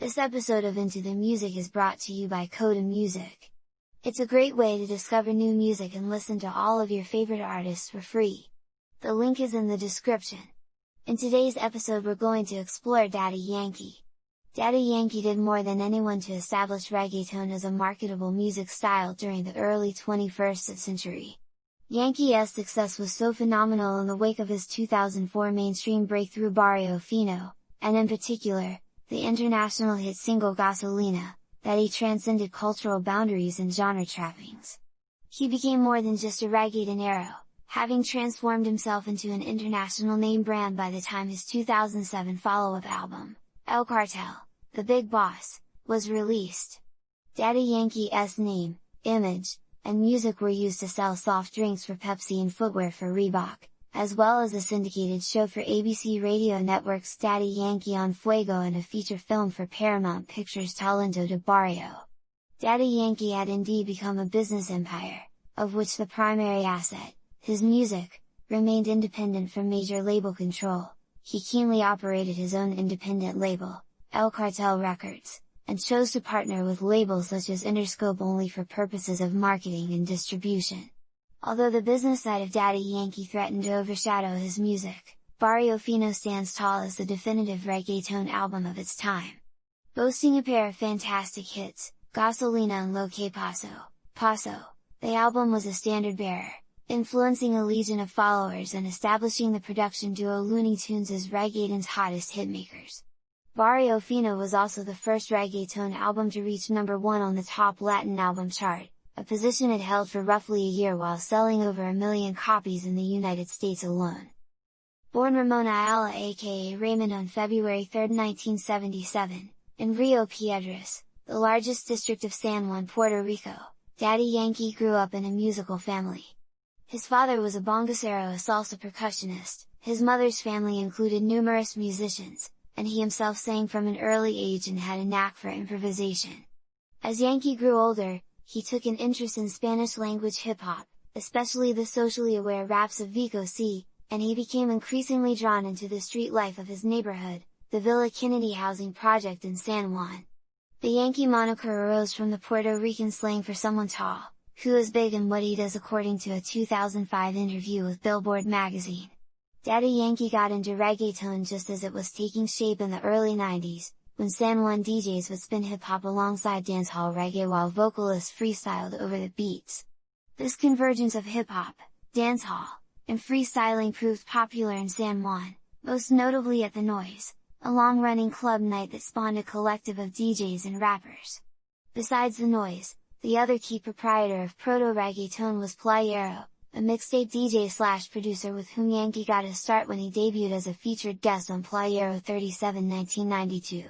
This episode of Into the Music is brought to you by Coda Music. It's a great way to discover new music and listen to all of your favorite artists for free. The link is in the description. In today's episode we're going to explore Daddy Yankee. Daddy Yankee did more than anyone to establish reggaeton as a marketable music style during the early 21st century. Yankee's success was so phenomenal in the wake of his 2004 mainstream breakthrough Barrio Fino, and in particular, the international hit single Gasolina, that he transcended cultural boundaries and genre trappings. He became more than just a reggaetonero, having transformed himself into an international name brand by the time his 2007 follow-up album, El Cartel, The Big Boss, was released. Daddy Yankee's name, image, and music were used to sell soft drinks for Pepsi and footwear for Reebok, as well as a syndicated show for ABC Radio Network's Daddy Yankee on Fuego and a feature film for Paramount Pictures' Talento de Barrio. Daddy Yankee had indeed become a business empire, of which the primary asset, his music, remained independent from major label control. He keenly operated his own independent label, Cartel Records, and chose to partner with labels such as Interscope only for purposes of marketing and distribution. Although the business side of Daddy Yankee threatened to overshadow his music, Barrio Fino stands tall as the definitive reggaeton album of its time. Boasting a pair of fantastic hits, Gasolina and Lo que Pasó, the album was a standard bearer, influencing a legion of followers and establishing the production duo Luny Tunes as reggaeton's hottest hitmakers. Barrio Fino was also the first reggaeton album to reach number 1 on the top Latin album chart, a position it held for roughly a year while selling over 1 million copies in the United States alone. Born Ramon Ayala aka Raymond on February 3, 1977, in Rio Piedras, the largest district of San Juan, Puerto Rico, Daddy Yankee grew up in a musical family. His father was a bongocero, a salsa percussionist, his mother's family included numerous musicians, and he himself sang from an early age and had a knack for improvisation. As Yankee grew older, he took an interest in Spanish-language hip-hop, especially the socially aware raps of Vico C, and he became increasingly drawn into the street life of his neighborhood, the Villa Kennedy housing project in San Juan. The Yankee moniker arose from the Puerto Rican slang for someone tall, who is big in what he does, according to a 2005 interview with Billboard magazine. Daddy Yankee got into reggaeton just as it was taking shape in the early 90s, when San Juan DJs would spin hip-hop alongside dancehall reggae while vocalists freestyled over the beats. This convergence of hip-hop, dancehall, and freestyling proved popular in San Juan, most notably at The Noise, a long-running club night that spawned a collective of DJs and rappers. Besides The Noise, the other key proprietor of proto-reggaeton was Playero, a mixtape DJ/producer with whom Yankee got his start when he debuted as a featured guest on Playero 37 1992.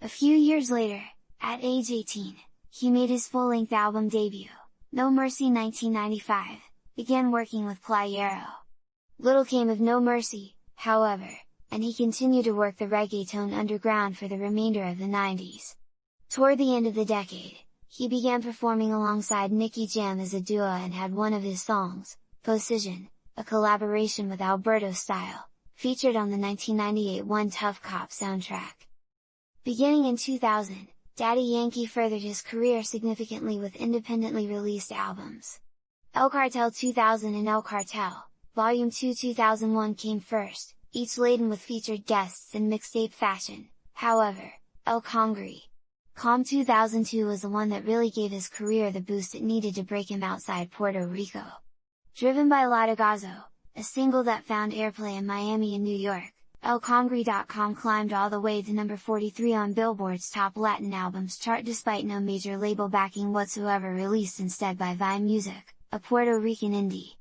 A few years later, at age 18, he made his full-length album debut, No Mercy 1995, began working with Playero. Little came of No Mercy, however, and he continued to work the reggaeton underground for the remainder of the 90s. Toward the end of the decade, he began performing alongside Nicky Jam as a duo and had one of his songs, Position, a collaboration with Alberto Style, featured on the 1998 One Tough Cop soundtrack. Beginning in 2000, Daddy Yankee furthered his career significantly with independently released albums. El Cartel 2000 and El Cartel, Volume 2 2001 came first, each laden with featured guests in mixtape fashion. However, El Congre Com 2002 was the one that really gave his career the boost it needed to break him outside Puerto Rico. Driven by Latigazo, a single that found airplay in Miami and New York, ElCongre.com climbed all the way to number 43 on Billboard's top Latin albums chart despite no major label backing whatsoever, released instead by Vine Music, a Puerto Rican indie.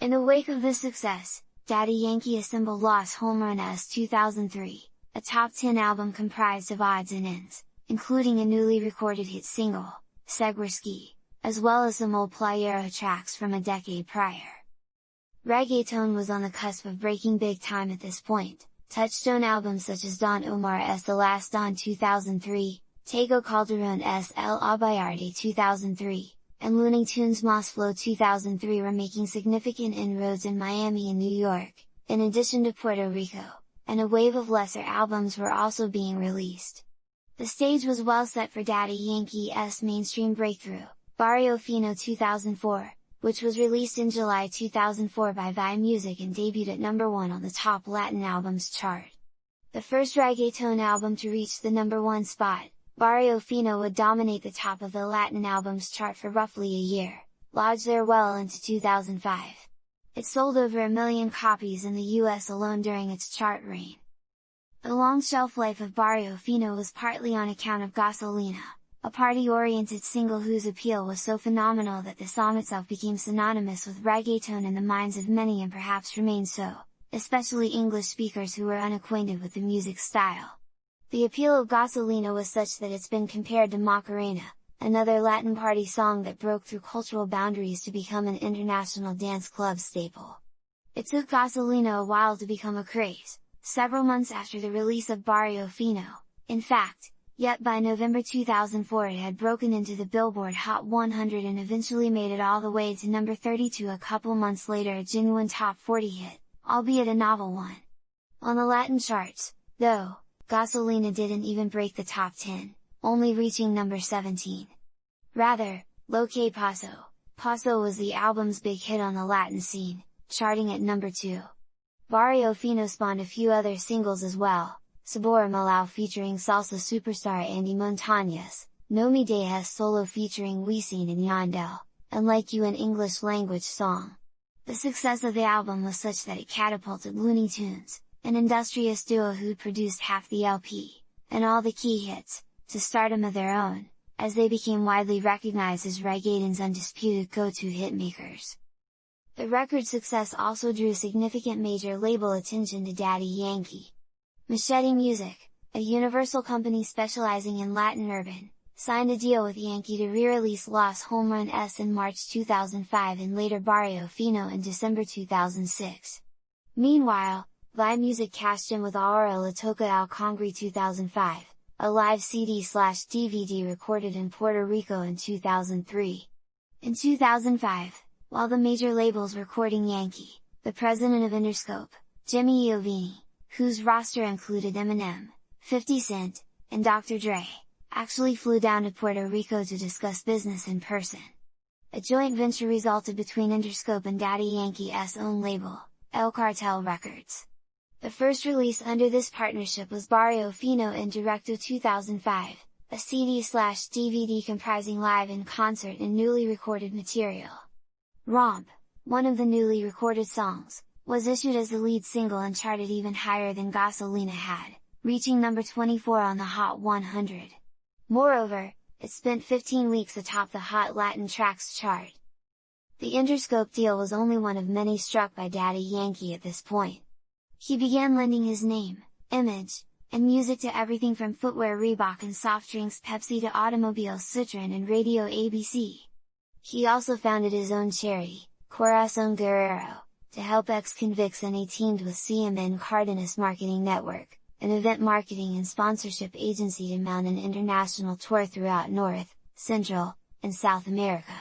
In the wake of this success, Daddy Yankee assembled Los Home Runs 2003, a top 10 album comprised of odds and ends, including a newly recorded hit single, Seguirski, as well as some old Playero tracks from a decade prior. Reggaeton was on the cusp of breaking big time at this point. Touchstone albums such as Don Omar's The Last Don 2003, Tego Calderon's El Abayarde 2003, and Luny Tunes' Mas Flow 2003 were making significant inroads in Miami and New York, in addition to Puerto Rico, and a wave of lesser albums were also being released. The stage was well set for Daddy Yankee's mainstream breakthrough, Barrio Fino 2004, which was released in July 2004 by Vi Music and debuted at number 1 on the top Latin albums chart. The first reggaeton album to reach the number 1 spot, Barrio Fino would dominate the top of the Latin albums chart for roughly a year, lodged there well into 2005. It sold over 1 million copies in the US alone during its chart reign. The long shelf life of Barrio Fino was partly on account of Gasolina, a party-oriented single whose appeal was so phenomenal that the song itself became synonymous with reggaeton in the minds of many and perhaps remains so, especially English speakers who were unacquainted with the music style. The appeal of Gasolina was such that it's been compared to Macarena, another Latin party song that broke through cultural boundaries to become an international dance club staple. It took Gasolina a while to become a craze, several months after the release of Barrio Fino, in fact, yet by November 2004 it had broken into the Billboard Hot 100 and eventually made it all the way to number 32 a couple months later, a genuine top 40 hit, albeit a novel one. On the Latin charts, though, Gasolina didn't even break the top 10, only reaching number 17. Rather, Lo que Pasó, Pasó was the album's big hit on the Latin scene, charting at number 2. Barrio Fino spawned a few other singles as well, Sabor Malao featuring salsa superstar Andy Montañez, No Me Dejes Solo featuring Wisin and Yandel, and Like You, an English language song. The success of the album was such that it catapulted Luny Tunes, an industrious duo who'd produced half the LP, and all the key hits, to stardom of their own, as they became widely recognized as reggaeton's undisputed go-to hitmakers. The record's success also drew significant major label attention to Daddy Yankee. Machete Music, a Universal company specializing in Latin urban, signed a deal with Yankee to re-release Los Home Run S in March 2005 and later Barrio Fino in December 2006. Meanwhile, Vi Music cashed in with Ahora La Toca Al Congre 2005, a live CD/DVD recorded in Puerto Rico in 2003. In 2005, while the major labels were courting Yankee, the president of Interscope, Jimmy Iovine, whose roster included Eminem, 50 Cent, and Dr. Dre, actually flew down to Puerto Rico to discuss business in person. A joint venture resulted between Interscope and Daddy Yankee's own label, El Cartel Records. The first release under this partnership was Barrio Fino in Directo 2005, a CD/DVD comprising live and concert and newly recorded material. Romp, one of the newly recorded songs, was issued as the lead single and charted even higher than Gasolina had, reaching number 24 on the Hot 100. Moreover, it spent 15 weeks atop the Hot Latin Tracks chart. The Interscope deal was only one of many struck by Daddy Yankee at this point. He began lending his name, image, and music to everything from footwear Reebok and soft drinks Pepsi to automobiles Citroën and radio ABC. He also founded his own charity, Corazón Guerrero, to help ex-convicts, and he teamed with CMN Cardenas Marketing Network, an event marketing and sponsorship agency, to mount an international tour throughout North, Central, and South America.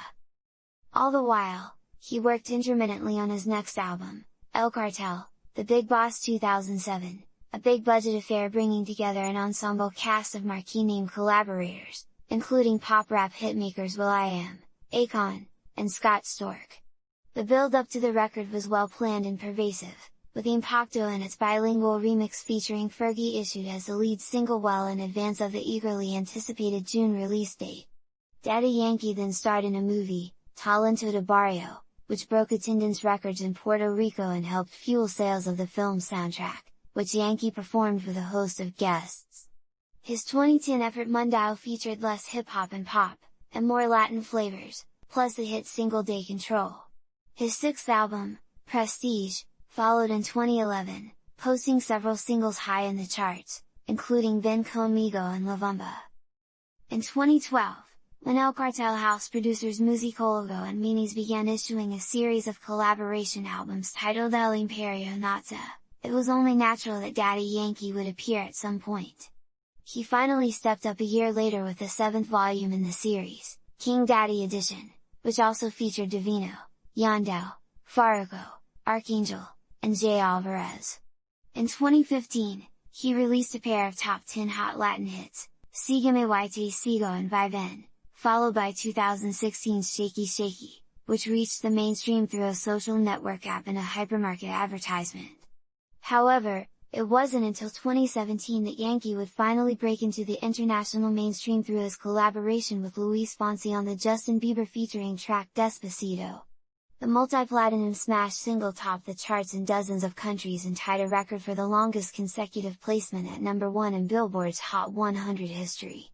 All the while, he worked intermittently on his next album, El Cartel, The Big Boss 2007, a big budget affair bringing together an ensemble cast of marquee-name collaborators, including pop-rap hitmakers will.i.am, Akon, and Scott Storch. The build-up to the record was well-planned and pervasive, with Impacto and its bilingual remix featuring Fergie issued as the lead single well in advance of the eagerly anticipated June release date. Daddy Yankee then starred in a movie, Talento de Barrio, which broke attendance records in Puerto Rico and helped fuel sales of the film's soundtrack, which Yankee performed with a host of guests. His 2010 effort Mundial featured less hip-hop and pop, and more Latin flavors, plus the hit single Day Control. His sixth album, Prestige, followed in 2011, posting several singles high in the charts, including Ven Conmigo and La Vamba. In 2012, when El Cartel house producers Musicólogo and Minis began issuing a series of collaboration albums titled El Imperio Nazi, it was only natural that Daddy Yankee would appear at some point. He finally stepped up a year later with the 7th volume in the series, King Daddy Edition, which also featured Divino, Yandel, Farruko, Archangel, and Jay Alvarez. In 2015, he released a pair of top 10 Hot Latin hits, Sígueme y sigo and Viven, followed by 2016's Shaky Shaky, which reached the mainstream through a social network app and a hypermarket advertisement. However, it wasn't until 2017 that Yankee would finally break into the international mainstream through his collaboration with Luis Fonsi on the Justin Bieber featuring track Despacito. The multi-platinum smash single topped the charts in dozens of countries and tied a record for the longest consecutive placement at number 1 in Billboard's Hot 100 history.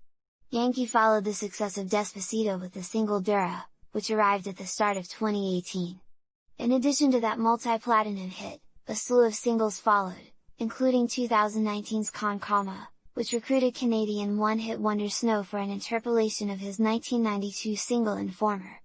Yankee followed the success of Despacito with the single Dura, which arrived at the start of 2018. In addition to that multi-platinum hit, a slew of singles followed, including 2019's Con Calma, which recruited Canadian one-hit wonder Snow for an interpolation of his 1992 single Informer.